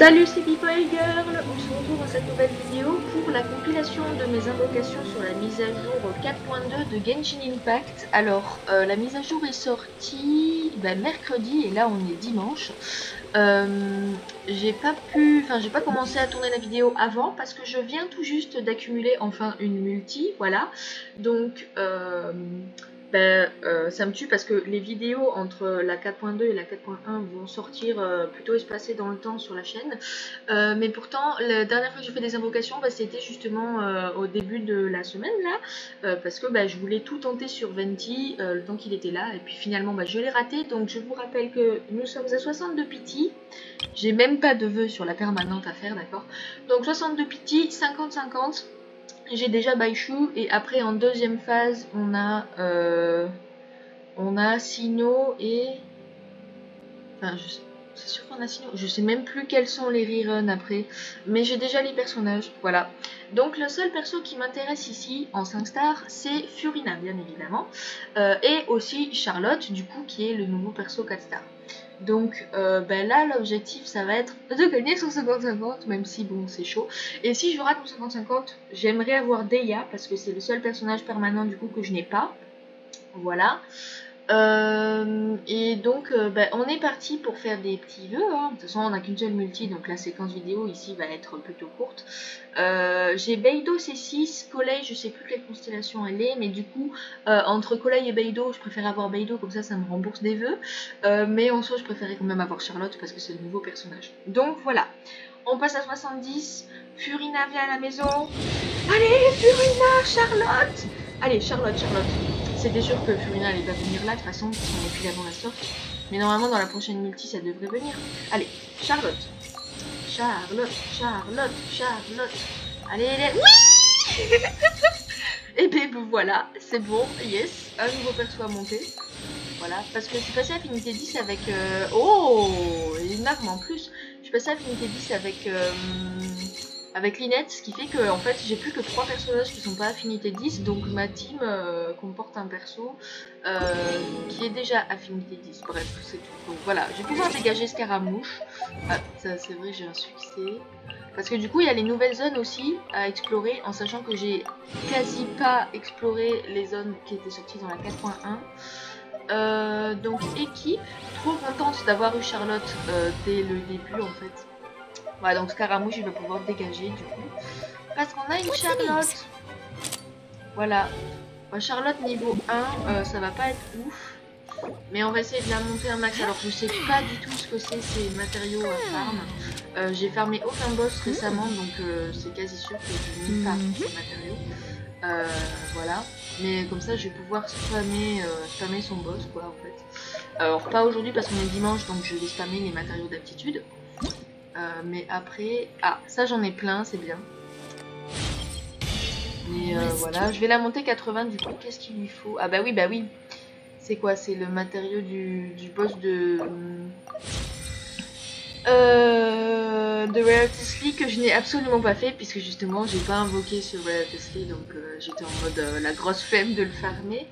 Salut, c'est People Girl. On se retrouve dans cette nouvelle vidéo pour la compilation de mes invocations sur la mise à jour 4.2 de Genshin Impact. Alors, la mise à jour est sortie mercredi et là on est dimanche. J'ai pas commencé à tourner la vidéo avant parce que je viens tout juste d'accumuler enfin une multi, voilà. Donc, ça me tue parce que les vidéos entre la 4.2 et la 4.1 vont sortir plutôt espacées dans le temps sur la chaîne. Mais pourtant, la dernière fois que j'ai fait des invocations, c'était justement au début de la semaine là, parce que je voulais tout tenter sur Venti le temps qu'il était là, et puis finalement je l'ai raté. Donc je vous rappelle que nous sommes à 62 pity. J'ai même pas de vœux sur la permanente à faire, d'accord. Donc 62 pity, 50-50. J'ai déjà Baishu et après en deuxième phase on a Sinnoh et c'est sûr qu'on a Sinnoh. Je sais même plus quels sont les reruns après, mais j'ai déjà les personnages, voilà. Donc le seul perso qui m'intéresse ici en 5 stars c'est Furina bien évidemment, et aussi Charlotte du coup qui est le nouveau perso 4 stars. Donc là l'objectif ça va être de gagner sur 50-50, même si bon c'est chaud. Et si je rate mon 50-50, j'aimerais avoir Deia parce que c'est le seul personnage permanent du coup que je n'ai pas. Voilà. Et donc on est parti pour faire des petits vœux, hein. De toute façon on n'a qu'une seule multi, donc la séquence vidéo ici va être plutôt courte. J'ai Beidou C6, Collei, je sais plus quelle constellation elle est, mais du coup entre Collei et Beidou je préfère avoir Beidou, comme ça me rembourse des vœux, mais en soi je préférais quand même avoir Charlotte parce que c'est le nouveau personnage. Donc voilà, on passe à 70, Furina vient à la maison. Allez Furina, Charlotte. Allez Charlotte. C'était sûr que Furina allait pas venir là de toute façon, parce qu'on est plus avant la sorte. Mais normalement dans la prochaine multi ça devrait venir. Allez, Charlotte. Allez. Oui. Et voilà, c'est bon, yes, un nouveau perso à monter. Voilà, parce que je suis passée à affinité 10 avec... Oh, une arme en plus. Je suis passée à affinité 10 avec Linette, ce qui fait que en fait j'ai plus que 3 personnages qui sont pas affinité 10, donc ma team comporte un perso qui est déjà affinité 10, bref c'est tout. Donc voilà, je vais pouvoir dégager Scaramouche. Ah ça c'est vrai, j'ai un succès. Parce que du coup il y a les nouvelles zones aussi à explorer, en sachant que j'ai quasi pas exploré les zones qui étaient sorties dans la 4.1. Donc équipe, trop contente d'avoir eu Charlotte dès le début en fait. Voilà, donc Scaramouche il va pouvoir dégager du coup. Parce qu'on a une Charlotte. Voilà. Charlotte niveau 1, ça va pas être ouf. Mais on va essayer de la monter un max. Alors je sais pas du tout ce que c'est ces matériaux à farm. J'ai farmé aucun boss récemment, donc c'est quasi sûr que je n'ai pas ces matériaux. Voilà. Mais comme ça je vais pouvoir spammer son boss quoi en fait. Alors pas aujourd'hui parce qu'on est dimanche, donc je vais spammer les matériaux d'aptitude. Mais après... Ah, ça j'en ai plein, c'est bien. Mais voilà, je vais la monter 80 du coup, qu'est-ce qu'il lui faut? Ah bah oui. C'est quoi? C'est le matériau du boss de Rare Tesli que je n'ai absolument pas fait puisque justement j'ai pas invoqué ce Rare Tesli, donc j'étais en mode la grosse flemme de le farmer.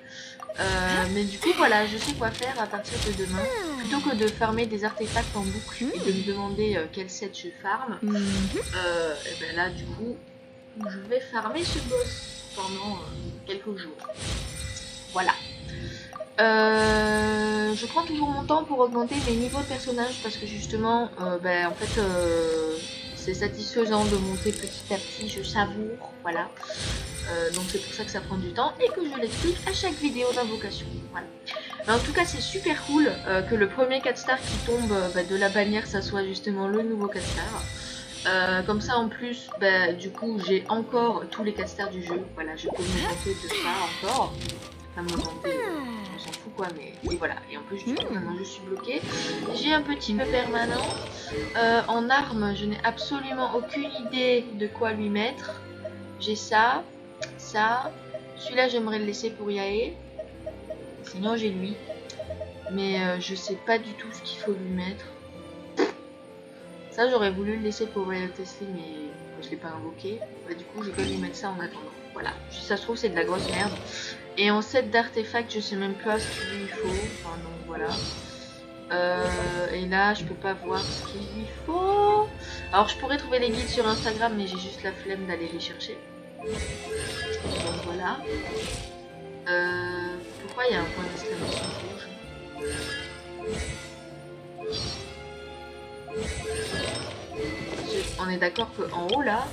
Mais du coup voilà, je sais quoi faire à partir de demain. Plutôt que de farmer des artefacts en boucle et de me demander quel set je farme, et là du coup je vais farmer ce boss pendant quelques jours. Voilà. Je prends toujours mon temps pour augmenter mes niveaux de personnage parce que justement en fait c'est satisfaisant de monter petit à petit, je savoure, voilà. Donc c'est pour ça que ça prend du temps et que je l'explique à chaque vidéo d'invocation. Voilà. Mais en tout cas c'est super cool que le premier 4 stars qui tombe de la bannière ça soit justement le nouveau 4 stars. Comme ça en plus du coup j'ai encore tous les 4 stars du jeu. Voilà, je peux me vanter de ça encore. Enfin me vanter, on s'en fout quoi, mais et voilà. Et en plus du coup maintenant je suis bloquée. J'ai un petit peu permanent. En arme je n'ai absolument aucune idée de quoi lui mettre. J'ai ça. Celui-là j'aimerais le laisser pour Yae. Sinon j'ai lui. Mais je sais pas du tout ce qu'il faut lui mettre. Ça j'aurais voulu le laisser pour Rare Tesli, mais je l'ai pas invoqué. Du coup je vais lui mettre ça en attendant. Voilà. Si ça se trouve c'est de la grosse merde. Et en set d'artefacts je sais même pas ce qu'il lui faut. Enfin donc voilà. Et là je peux pas voir ce qu'il lui faut. Alors je pourrais trouver les guides sur Instagram, mais j'ai juste la flemme d'aller les chercher. Donc voilà. Pourquoi il y a un point d'exclamation rouge? On est d'accord qu'en haut là...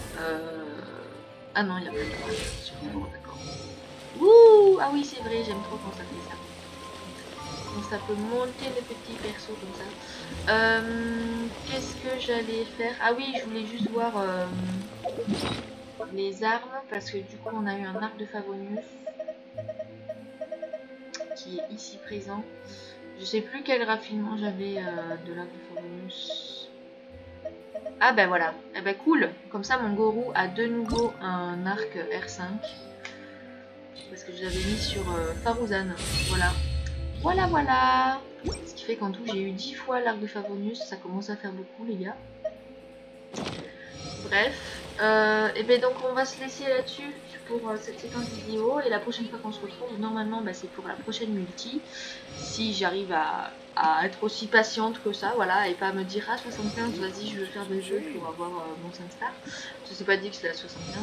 Ah non, il n'y a pas de point d'exclamation. Bon, d'accord. Ouh! Ah oui, c'est vrai, j'aime trop quand ça fait ça. Donc ça peut monter les petits persos comme ça. Qu'est-ce que j'allais faire? Ah oui, je voulais juste voir les armes, parce que du coup on a eu un arc de Favonius qui est ici présent. Je sais plus quel raffinement j'avais de l'arc de Favonius. Ah ben voilà, eh ben cool. Comme ça mon Gorou a de nouveau un arc R5. Parce que je l'avais mis sur Faruzan. Voilà. Voilà. Ce qui fait qu'en tout j'ai eu 10 fois l'arc de Favonius. Ça commence à faire beaucoup les gars. Bref. Et bien donc on va se laisser là-dessus pour cette séquence vidéo. Et la prochaine fois qu'on se retrouve, normalement bah, c'est pour la prochaine multi. Si j'arrive à être aussi patiente que ça, voilà, et pas à me dire ah 75, vas-y je veux faire des jeux pour avoir mon 5 star. Je sais pas dit que c'était la 75.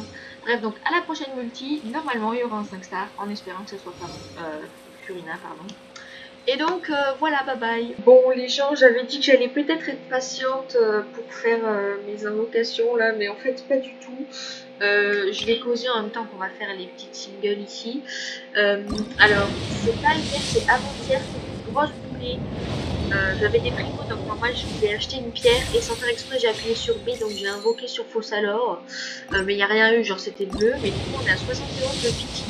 Bref, donc à la prochaine multi, normalement il y aura un 5 star, en espérant que ce soit Furina, pardon. Et donc voilà, bye bye. Bon les gens, j'avais dit que j'allais peut-être être patiente pour faire mes invocations là, mais en fait pas du tout. Je vais causer en même temps qu'on va faire les petites singles ici. Alors, c'est pas hier, c'est avant-hier, c'est une grosse boulée. J'avais des primos, donc normal je voulais acheter une pierre et sans faire exprès j'ai appuyé sur B, donc j'ai invoqué sur Fossalor. Mais il n'y a rien eu, genre c'était bleu, mais du coup on est à 71 de pity.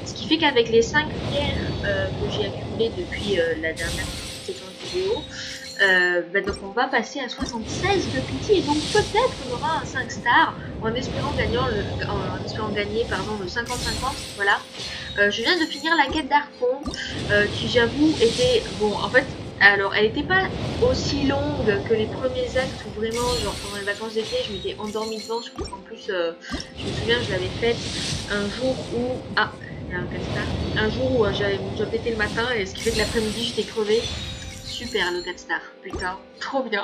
Ce qui fait qu'avec les 5 pierres que j'ai accumulées depuis la dernière séquence vidéo, bah donc on va passer à 76 de pity et donc peut-être qu'on aura un 5 star en espérant gagner le 50-50, voilà. Je viens de finir la quête d'Archon qui j'avoue était, bon en fait, alors elle n'était pas aussi longue que les premiers actes où vraiment genre pendant les vacances d'été je m'étais endormie devant, surtout qu'en plus je me souviens je l'avais faite un jour où, ah il y a un 4 star, un jour où j'avais mon job d'été le matin et ce qui fait que l'après-midi j'étais crevée. Super le 4 star, putain, trop bien.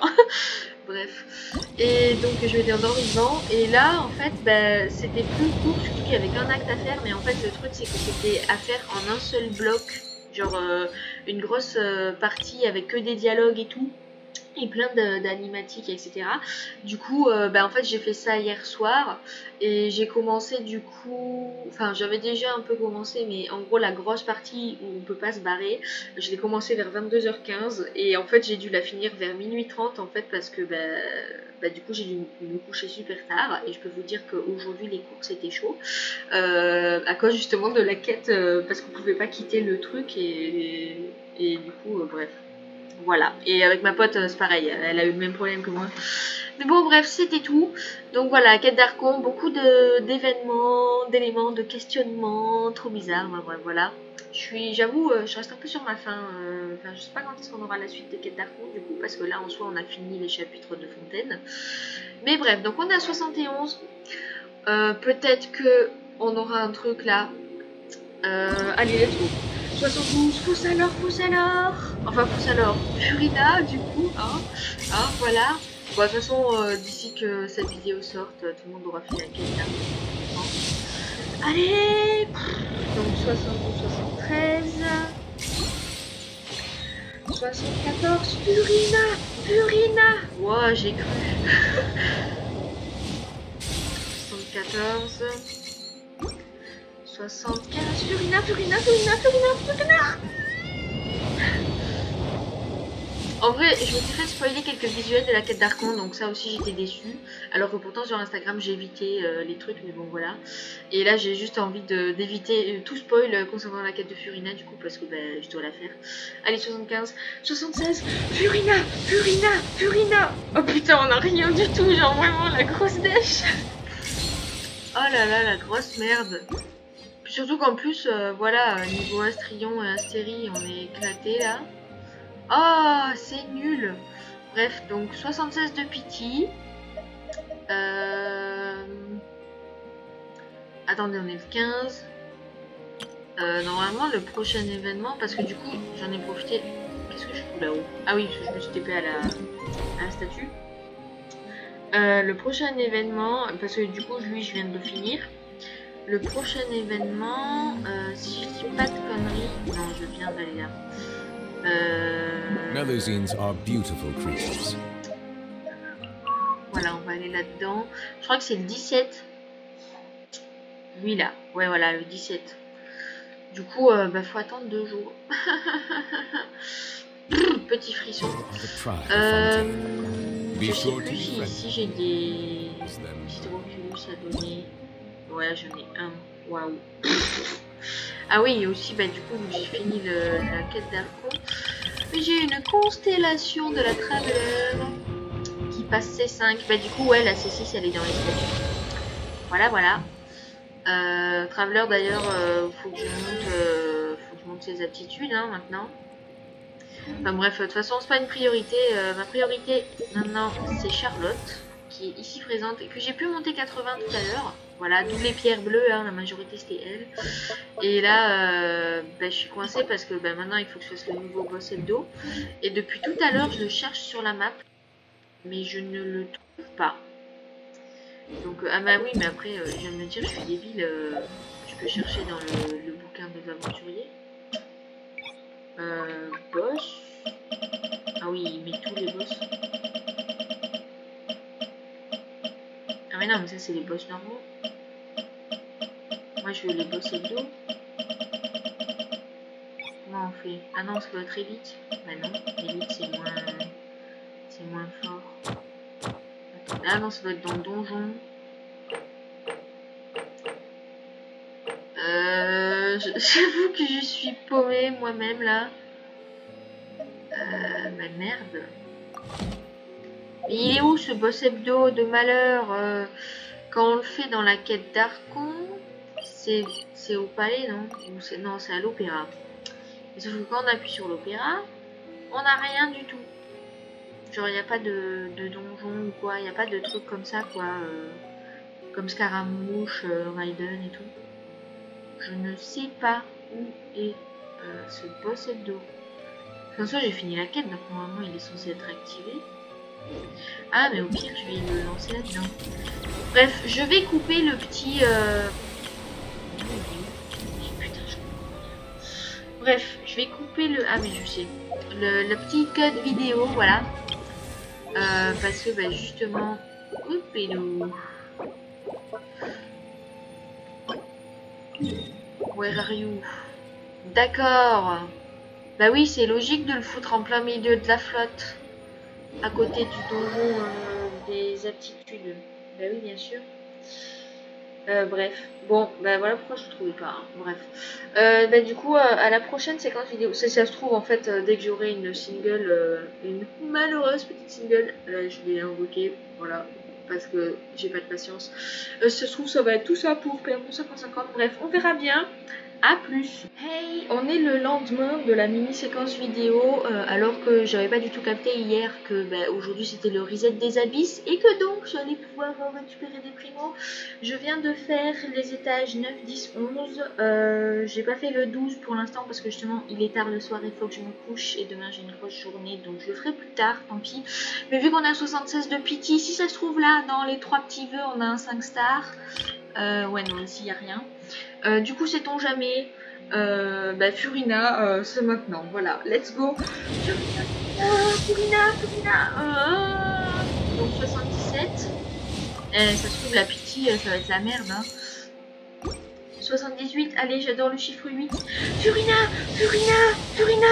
Bref, et donc je m'étais endormie devant et là en fait bah, c'était plus court, surtout qu'il y avait qu'un acte à faire, mais en fait le truc c'est que c'était à faire en un seul bloc, genre une grosse partie avec que des dialogues et tout et plein d'animatiques etc. Du coup bah, en fait j'ai fait ça hier soir et j'ai commencé du coup, enfin j'avais déjà un peu commencé, mais en gros la grosse partie où on peut pas se barrer, je l'ai commencé vers 22h15 et en fait j'ai dû la finir vers minuit 30 en fait parce que bah, du coup j'ai dû me coucher super tard et je peux vous dire qu'aujourd'hui les cours c'était chaud à cause justement de la quête parce qu'on pouvait pas quitter le truc et du coup bref. Voilà, et avec ma pote c'est pareil, elle a eu le même problème que moi. Mais bon bref, c'était tout. Donc voilà, quête d'Archon, beaucoup d'événements, d'éléments, de questionnements, trop bizarre, voilà. J'avoue, je reste un peu sur ma faim. Enfin, je sais pas quand est-ce qu'on aura la suite des quêtes d'Archon du coup, parce que là en soi on a fini les chapitres de Fontaine. Mais bref, donc on est à 71. Peut-être que on aura un truc là. Allez, let's go. 72, Fossalor. Enfin, Fossalor, Furina, du coup, hein, voilà. Bon, de toute façon, d'ici que cette vidéo sorte, tout le monde aura fait la quête. Allez. Donc, 72, 73. 74, Furina. Wow, j'ai cru. 74. 75, Furina. En vrai, je me suis fait spoiler quelques visuels de la quête d'Archon, donc ça aussi j'étais déçue. Alors que pourtant sur Instagram j'ai évité les trucs, mais bon voilà. Et là j'ai juste envie d'éviter tout spoil concernant la quête de Furina du coup, parce que je dois la faire. Allez, 75, 76, Furina. Oh putain, on a rien du tout, genre vraiment la grosse dèche. Oh là là, la grosse merde. Surtout qu'en plus, voilà, niveau Astrion et Astérie, on est éclaté là. Oh, c'est nul. Bref, donc 76 de pity. Attendez, on est le 15. Normalement, le prochain événement, parce que du coup, j'en ai profité. Qu'est-ce que je fous là-haut? Ah oui, parce que je me suis TP à la statue. Le prochain événement, parce que du coup lui je viens de le finir. Le prochain événement, si je dis pas de conneries, non je viens d'aller là. Melusines are beautiful creatures. Voilà, on va aller là-dedans. Je crois que c'est le 17. Lui là, ouais voilà le 17. Du coup, bah, faut attendre 2 jours. Petit frisson. Je sais plus si ici j'ai des petites Oculus à donner. Ouais, j'en ai un. Waouh. Ah oui, et aussi, bah du coup, j'ai fini la quête d'Archon. J'ai une constellation de la Traveler qui passe C5. Bah du coup, ouais, la C6, elle est dans les statuts. Voilà, voilà. Traveler, d'ailleurs, faut que je monte ses aptitudes, hein, maintenant. Enfin bref, de toute façon, c'est pas une priorité. Ma priorité, maintenant, c'est Charlotte, qui est ici présente, et que j'ai pu monter 80 tout à l'heure. Voilà, d'où les pierres bleues, hein, la majorité c'était elle. Et là, bah, je suis coincée parce que bah, maintenant, il faut que je fasse le nouveau boss hebdo. Et depuis tout à l'heure, je le cherche sur la map, mais je ne le trouve pas. Donc, ah bah oui, mais après, je viens de me dire, je suis débile, je peux chercher dans le bouquin des aventuriers. Boss. Ah oui, il met tous les boss. Ah mais non, mais ça c'est les boss normaux. Moi je veux les boss hebdo. Comment on fait? Ah non, ça doit être élite. Bah non, élite c'est moins fort. Ah non, ça doit être dans le donjon. J'avoue que je suis paumée moi-même là. Bah merde. Mais il est où ce boss hebdo de malheur? Quand on le fait dans la quête d'Archon, c'est au palais, non? Non, c'est à l'opéra. Sauf que quand on appuie sur l'opéra, on n'a rien du tout. Genre, il n'y a pas de donjon ou quoi, il n'y a pas de trucs comme ça, quoi. Comme Scaramouche, Raiden et tout. Je ne sais pas où est ce boss hebdo. De toute façon, j'ai fini la quête, donc normalement, il est censé être activé. Ah, mais au pire, je vais le lancer là-dedans. Bref, je vais couper le petit... Putain, je comprends rien. Bref, je vais couper le... Ah, mais je sais. Le petit code vidéo, voilà. Parce que, bah, justement... Oupélo. Where are you? D'accord. Bah oui, c'est logique de le foutre en plein milieu de la flotte. À côté du donjon des aptitudes. Bah oui, bien sûr. Bref. Bon, bah voilà pourquoi je ne trouvais pas. Hein. Bref. Bah du coup, à la prochaine séquence vidéo. Ça se trouve, en fait, dès que j'aurai une single, une malheureuse petite single, je vais invoquer. Voilà. Parce que j'ai pas de patience. Ça se trouve, ça va être tout ça pour PMO 50-50. Bref, on verra bien. A plus. Hey, on est le lendemain de la mini séquence vidéo alors que j'avais pas du tout capté hier que bah, aujourd'hui c'était le reset des abysses et que donc j'allais pouvoir récupérer des primos. Je viens de faire les étages 9, 10, 11. J'ai pas fait le 12 pour l'instant parce que justement il est tard le soir, il faut que je me couche et demain j'ai une grosse journée donc je le ferai plus tard, tant pis. Mais vu qu'on a 76 de pity, si ça se trouve là dans les 3 petits vœux on a un 5 stars. Ouais non ici il n'y a rien. Du coup, sait-on jamais, bah, Furina, c'est maintenant. Voilà, let's go. Furina. Donc 77. Ça se trouve, la pitié, ça va être la merde. Hein. 78. Allez, j'adore le chiffre 8. Furina. Oui, allez, Furina.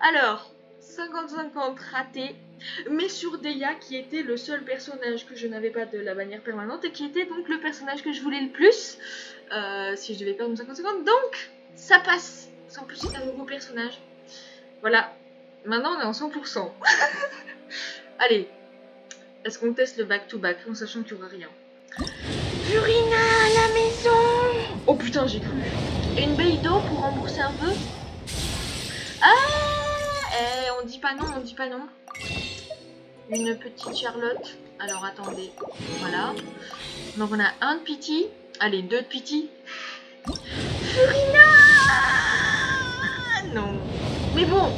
Alors, 50-50 raté, mais sur Deia qui était le seul personnage que je n'avais pas de la bannière permanente et qui était donc le personnage que je voulais le plus si je devais perdre mon 50-50, donc ça passe. En plus c'est un nouveau personnage. Voilà, maintenant on est en 100%. Allez, est-ce qu'on teste le back-to-back en sachant qu'il n'y aura rien? Furina à la maison. Oh putain j'ai cru. Et une belle d'eau pour rembourser un peu. Ah on dit pas non. Une petite Charlotte. Alors attendez. Voilà. Donc on a un de pity. Allez, 2 de pity. Furina. Non. Mais bon,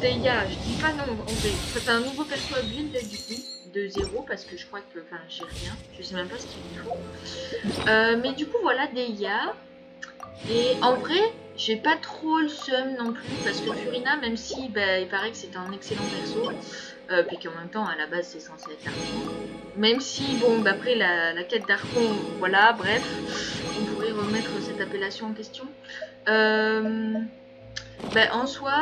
Deia, je dis pas non en vrai. Ça fait un nouveau perso à build du coup, de 0 parce que je crois que, enfin j'ai rien, je sais même pas ce qu'il me faut. Mais du coup voilà Deia. Et en vrai, j'ai pas trop le seum non plus parce que Furina, même si bah, il paraît que c'est un excellent perso, puis qu'en même temps à la base c'est censé être l'Archon. Même si bon d'après la quête d'Archon, voilà, bref, on pourrait remettre cette appellation en question. Ben, en soi,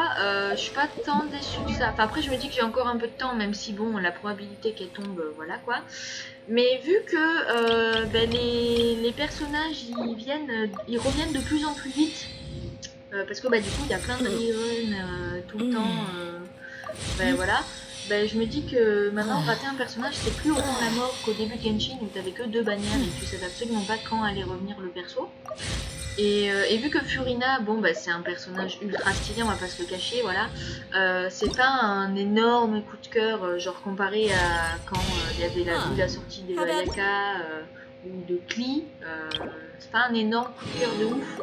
je suis pas tant déçue de ça. Enfin, après, je me dis que j'ai encore un peu de temps, même si bon, la probabilité qu'elle tombe, voilà quoi. Mais vu que ben, les personnages ils reviennent de plus en plus vite, parce que bah, du coup, il y a plein de reruns tout le temps. Ben voilà. Ben, je me dis que maintenant, rater un personnage, c'est plus autant la mort qu'au début de Genshin où t'avais que 2 bannières et tu savais absolument pas quand allait revenir le perso. Et vu que Furina, bon bah c'est un personnage ultra stylé, on va pas se le cacher, voilà. C'est pas un énorme coup de cœur, genre comparé à quand il y avait la sortie des Ayaka ou de Klee. C'est pas un énorme coup de cœur de ouf.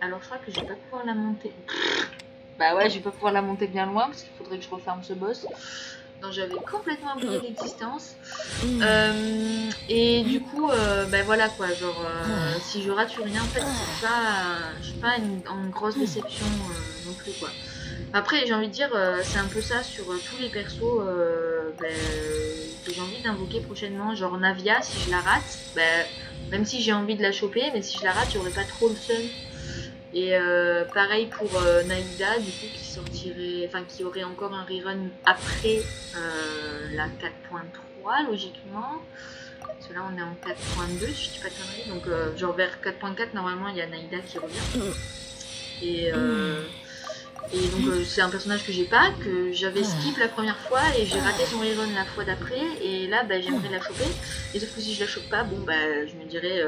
Alors je crois que je vais pas pouvoir la monter. Bah ouais, je vais pas pouvoir la monter bien loin parce qu'il faudrait que je referme ce boss. dont j'avais complètement oublié l'existence. Et du coup, ben voilà quoi, genre si je rate Furina, en fait, je suis pas en grosse déception non plus quoi. Après, j'ai envie de dire, c'est un peu ça sur tous les persos ben, que j'ai envie d'invoquer prochainement. Genre Navia, si je la rate, ben, même si j'ai envie de la choper, mais si je la rate, j'aurais pas trop le seum. Et pareil pour Naïda, du coup, qui aurait encore un rerun après la 4.3, logiquement. Parce que là, on est en 4.2, si je dis pas de conneries. Donc, genre vers 4.4, normalement, il y a Naïda qui revient. Et donc c'est un personnage que j'ai pas, que j'avais skip la première fois et j'ai raté son rerun la fois d'après et là bah, j'aimerais la choper. Et sauf que si je la chope pas, bon bah je me dirais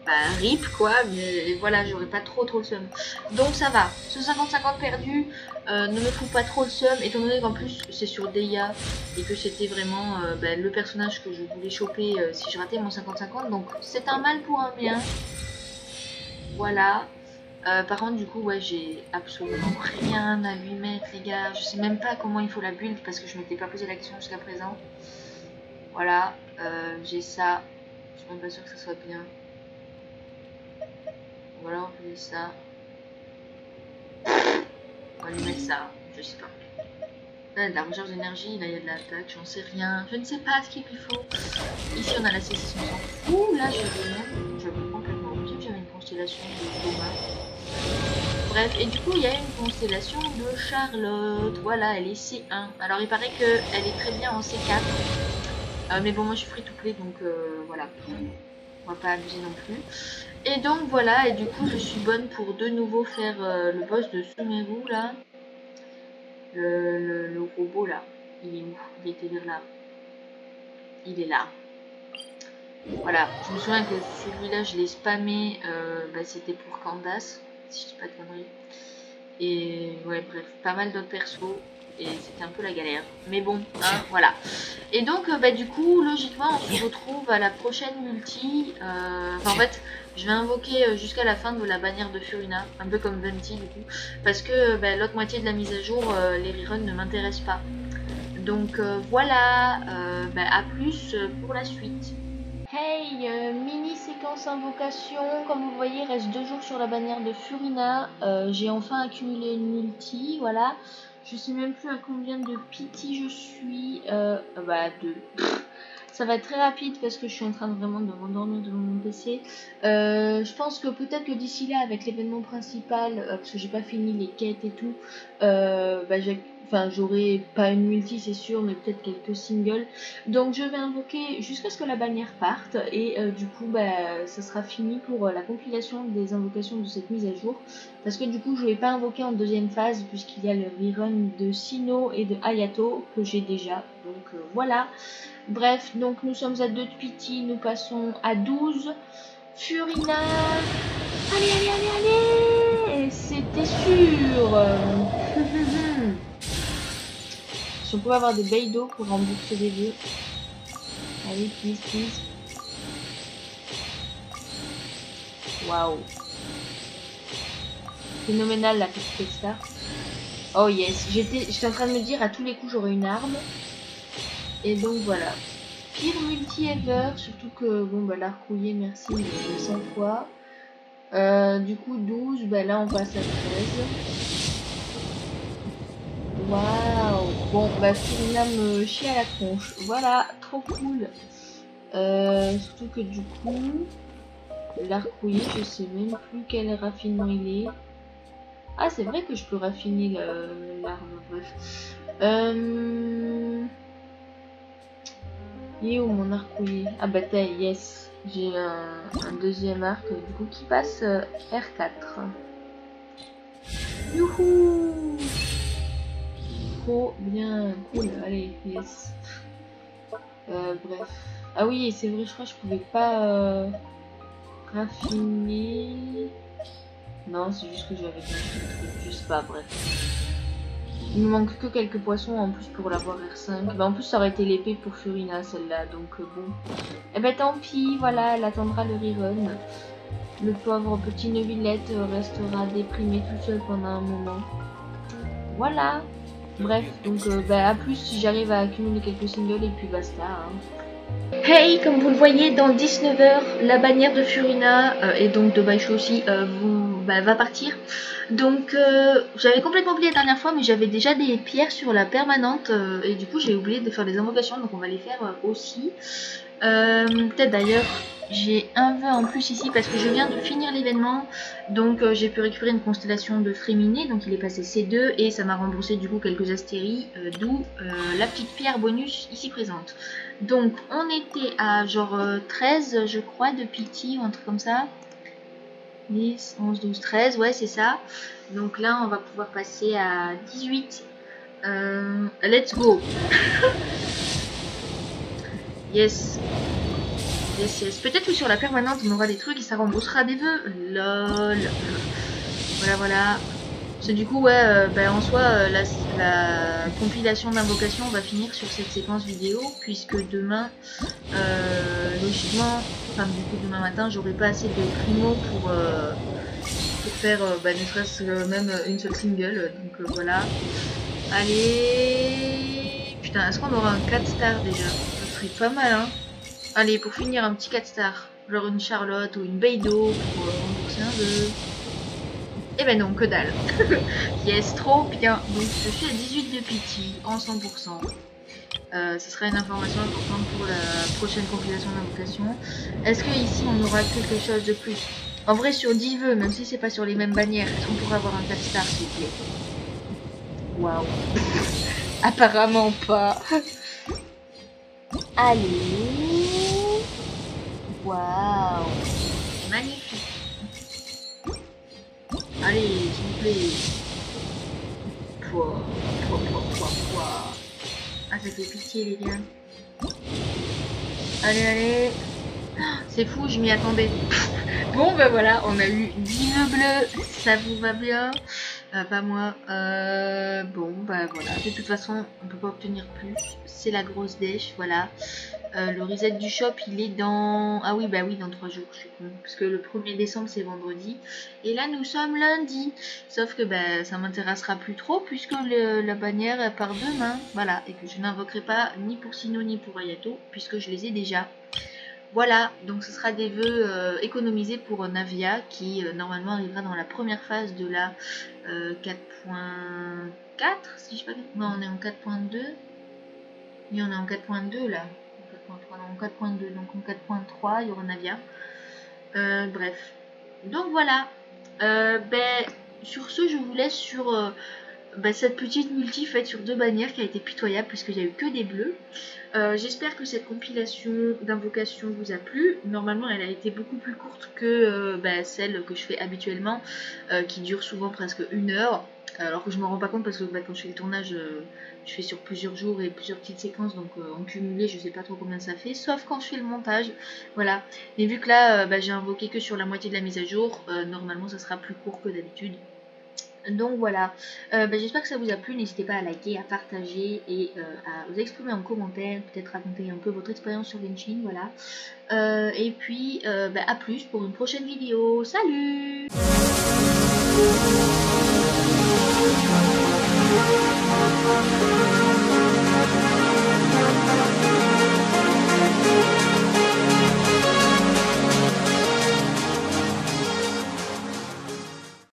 bah rip quoi, mais voilà, j'aurais pas trop le seum. Donc ça va, ce 50-50 perdu ne me fout pas trop le seum, étant donné qu'en plus c'est sur Deia et que c'était vraiment bah, le personnage que je voulais choper si je ratais mon 50-50. Donc c'est un mal pour un bien. Voilà. Par contre, du coup, ouais, j'ai absolument rien à lui mettre, les gars. Je sais même pas comment il faut la build parce que je m'étais pas posé la question jusqu'à présent. Voilà, j'ai ça. Je suis même pas sûre que ça soit bien. Voilà, on fait ça. On va lui mettre ça, je sais pas. Là, il y a de la recherche d'énergie, là, il y a de l'attaque, j'en sais rien. Je ne sais pas ce qu'il lui faut. Ici, on a la C6, on s'en fout. Là, j'avais complètement oublié que j'avais une constellation de Thomas. Bref, et du coup, il y a une constellation de Charlotte. Voilà, elle est C1. Alors, il paraît qu'elle est très bien en C4. Mais bon, moi, je suis free to play, donc voilà. On va pas abuser non plus. Et donc, voilà, et du coup, je suis bonne pour de nouveau faire le boss de Sumeru, là. Le robot, là. Il est où? Il était vers là. Il est là. Voilà, je me souviens que celui-là, je l'ai spammé. Bah, c'était pour Candace, si je dis pas de conneries. Et ouais, bref, pas mal d'autres persos. Et c'était un peu la galère. Mais bon, hein, voilà. Et donc, bah, du coup, logiquement, on se retrouve à la prochaine multi. Enfin, en fait, je vais invoquer jusqu'à la fin de la bannière de Furina. Un peu comme Venti, du coup. Parce que bah, l'autre moitié de la mise à jour, les reruns ne m'intéressent pas. Donc, voilà. Bah, à plus pour la suite. Hey, mini séquence invocation, comme vous voyez, il reste 2 jours sur la bannière de Furina. J'ai enfin accumulé une multi, voilà. Je sais même plus à combien de pity je suis. Bah 2. Ça va être très rapide parce que je suis en train vraiment de m'endormir devant mon PC. Je pense que peut-être que d'ici là, avec l'événement principal, parce que j'ai pas fini les quêtes et tout, bah j'aurai pas une multi c'est sûr, mais peut-être quelques singles. Donc je vais invoquer jusqu'à ce que la bannière parte et du coup bah, ça sera fini pour la compilation des invocations de cette mise à jour. Parce que du coup je vais pas invoquer en deuxième phase puisqu'il y a le rerun de Sino et de Hayato que j'ai déjà. Donc voilà. Bref, donc nous sommes à 2 de pity, nous passons à 12. Furina. Allez, allez, allez, allez. C'était sûr. Si on pouvait avoir des Beido pour rembourser des vœux. Allez, please, please. Waouh. phénoménal la petite star. Oh yes, j'étais en train de me dire à tous les coups j'aurais une arme. Et donc voilà. Pire multi ever, surtout que bon bah l'arc rouillé merci mais 100 fois. Du coup 12, bah là on passe à 13. Waouh. Bon bah Suriname me chie à la tronche. Voilà, trop cool. Surtout que du coup l'arc rouillé je sais même plus quel raffinement il est. Ah c'est vrai que je peux raffiner l'arme, bref. Il est où mon arc rouillé? Ah bah t'as, yes. J'ai un deuxième arc du coup qui passe R4. Youhou! Trop bien, cool, allez, yes. Bref. Ah oui, c'est vrai, je crois que je pouvais pas raffiner. Non, c'est juste que j'avais pas le truc, je sais pas, bref. Il me manque que quelques poissons en plus pour l'avoir R5. Bah en plus ça aurait été l'épée pour Furina celle-là, donc bon. Eh ben tant pis, voilà, elle attendra le rerun. Le pauvre petit Neuvillette restera déprimé tout seul pendant un moment. Voilà. Bref, donc bah à plus si j'arrive à accumuler quelques singles et puis basta. Hein. Hey, comme vous le voyez dans 19 h, la bannière de Furina et donc de Baisho aussi va partir. Donc j'avais complètement oublié la dernière fois mais j'avais déjà des pierres sur la permanente et du coup j'ai oublié de faire des invocations donc on va les faire aussi. Peut-être d'ailleurs j'ai un vœu en plus ici parce que je viens de finir l'événement donc j'ai pu récupérer une constellation de Fréminé donc il est passé C2 et ça m'a remboursé du coup quelques astéries d'où la petite pierre bonus ici présente. Donc on était à genre 13 je crois de pity ou un truc comme ça. 10, 11, 12, 13, ouais c'est ça. Donc là on va pouvoir passer à 18. Let's go. Yes. Yes, yes. Peut-être que sur la permanente on aura des trucs et ça remboursera des vœux. Lol. Voilà, voilà. Parce que du coup, ouais, en soi, la compilation d'invocation va finir sur cette séquence vidéo, puisque demain, logiquement, enfin du coup demain matin, j'aurai pas assez de primo pour faire ne serait-ce même une seule single, donc voilà. Allez. Putain, est-ce qu'on aura un 4 stars déjà? Ça serait pas mal, hein. Allez, pour finir, un petit 4 stars. Genre une Charlotte ou une Beidou pour rembourser un vœu. Eh ben non, que dalle. Yes, trop bien. Donc je suis à 18 de pity en 100%. Ce sera une information importante pour la prochaine compilation d'invocation. Est-ce que ici on aura quelque chose de plus? En vrai, sur 10 vœux, même si c'est pas sur les mêmes bannières, est-ce qu'on pourrait avoir un 4 star s'il vous plaît? Waouh. Apparemment pas. Allez. Waouh. Magnifique. Allez, s'il vous plaît. Pouah. Ah, ça fait pitié, les gars. Allez, allez. C'est fou, je m'y attendais. Bon, ben voilà, on a eu 10 vœux bleus. Ça vous va bien? Pas moi. Bon, bah voilà. De toute façon, on peut pas obtenir plus. C'est la grosse dèche, voilà. Le reset du shop, il est dans... Ah oui, bah oui, dans 3 jours, je suis con. Parce que le 1er décembre, c'est vendredi. Et là, nous sommes lundi. Sauf que bah, ça m'intéressera plus trop, puisque la bannière elle part demain. Voilà, et que je n'invoquerai pas ni pour Sino, ni pour Ayato, puisque je les ai déjà. Voilà, donc ce sera des vœux économisés pour Navia, qui normalement arrivera dans la première phase de la 4.4, si je sais pas... Non, on est en 4.2. Oui, on est en 4.2 là. 4.2, donc en 4.3 il y aura Navia. Bref, donc voilà. Sur ce je vous laisse sur cette petite multi faite sur 2 bannières qui a été pitoyable puisqu'il n'y a eu que des bleus. J'espère que cette compilation d'invocation vous a plu. Normalement elle a été beaucoup plus courte que celle que je fais habituellement qui dure souvent presque 1 heure. Alors que je me rends pas compte parce que quand je fais le tournage je fais sur plusieurs jours et plusieurs petites séquences, donc en cumulé je sais pas trop combien ça fait, sauf quand je fais le montage, voilà. Mais vu que là j'ai invoqué que sur la moitié de la mise à jour, normalement ça sera plus court que d'habitude. Donc voilà, j'espère que ça vous a plu, n'hésitez pas à liker, à partager et à vous exprimer en commentaire, peut-être raconter un peu votre expérience sur Genshin, voilà. Et puis à plus pour une prochaine vidéo, salut!